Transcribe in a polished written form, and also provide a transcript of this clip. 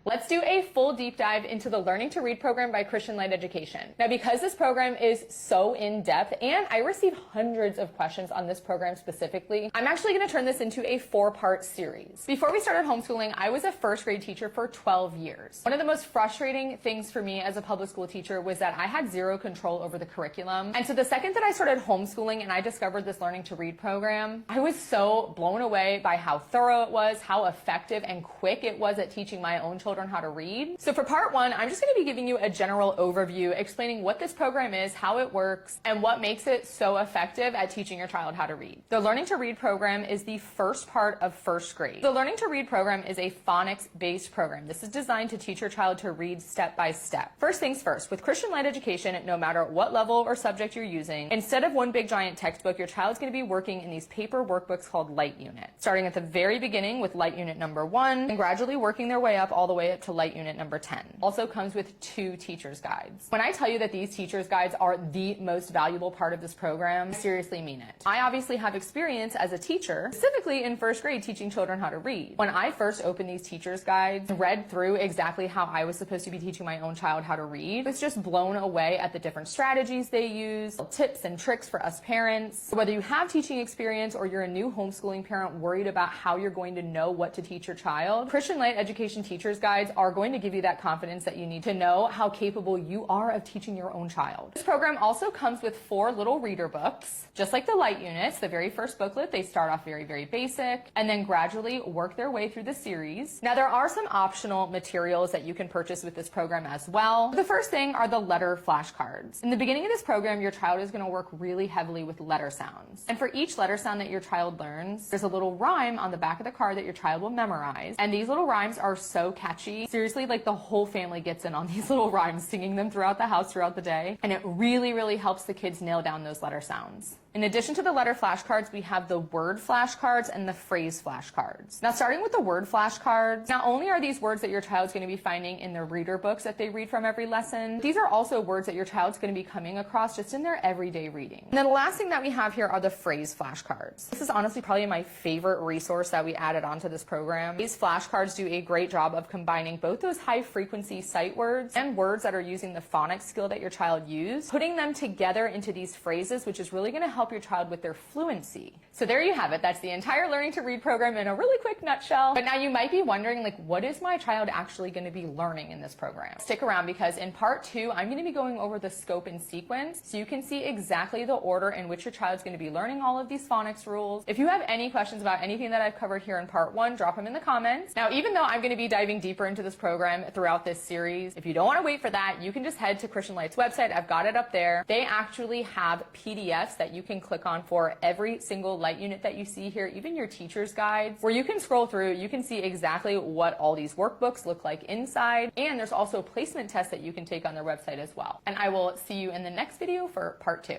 Let's do a full deep dive into the Learning to Read program by Christian Light Education. Now, because this program is so in-depth and I receive hundreds of questions on this program specifically, I'm actually going to turn this into a 4-part series. Before we started homeschooling, I was a first grade teacher for 12 years. One of the most frustrating things for me as a public school teacher was that I had zero control over the curriculum. And so the second that I started homeschooling and I discovered this Learning to Read program, I was so blown away by how thorough it was, how effective and quick it was at teaching my own children how to read. So for part 1, I'm just going to be giving you a general overview, explaining what this program is, how it works, and what makes it so effective at teaching your child how to read. The Learning to Read program is the first part of first grade. The Learning to Read program is a phonics-based program. This is designed to teach your child to read step by step. First things first, with Christian Light Education, no matter what level or subject you're using, instead of one big giant textbook, your child's going to be working in these paper workbooks called Light Unit, starting at the very beginning with Light Unit number 1 and gradually working their way up all the way up to Light Unit number 10. Also comes with 2 teacher's guides. When I tell you that these teacher's guides are the most valuable part of this program, I seriously mean it. I obviously have experience as a teacher, specifically in first grade teaching children how to read. When I first opened these teacher's guides, read through exactly how I was supposed to be teaching my own child how to read, I was just blown away at the different strategies they use, tips and tricks for us parents. Whether you have teaching experience or you're a new homeschooling parent worried about how you're going to know what to teach your child, Christian Light Education teacher's guides are going to give you that confidence that you need to know how capable you are of teaching your own child. This program also comes with 4 little reader books. Just like the Light Units, the very first booklet, they start off very, very basic and then gradually work their way through the series. Now, there are some optional materials that you can purchase with this program as well. The first thing are the letter flashcards. In the beginning of this program, your child is going to work really heavily with letter sounds. And for each letter sound that your child learns, there's a little rhyme on the back of the card that your child will memorize. And these little rhymes are so catchy. Seriously, like the whole family gets in on these little rhymes, singing them throughout the house throughout the day. And it really, really helps the kids nail down those letter sounds. In addition to the letter flashcards, we have the word flashcards and the phrase flashcards. Now, starting with the word flashcards, not only are these words that your child's going to be finding in the reader books that they read from every lesson, these are also words that your child's going to be coming across just in their everyday reading. And then the last thing that we have here are the phrase flashcards. This is honestly probably my favorite resource that we added onto this program. These flashcards do a great job of combining both those high-frequency sight words and words that are using the phonics skill that your child used, putting them together into these phrases, which is really going to help your child with their fluency. So there you have it. That's the entire Learning to Read program in a really quick nutshell. But now you might be wondering, like, what is my child actually going to be learning in this program? Stick around, because in part 2, I'm going to be going over the scope and sequence so you can see exactly the order in which your child's going to be learning all of these phonics rules. If you have any questions about anything that I've covered here in part 1, drop them in the comments. Now, even though I'm going to be diving deeper into this program throughout this series, if you don't want to wait for that, you can just head to Christian Light's website. I've got it up there. They actually have PDFs that you can click on for every single Light Unit that you see here, even your teacher's guides, where you can scroll through, you can see exactly what all these workbooks look like inside, and there's also placement tests that you can take on their website as well. And I will see you in the next video for part 2.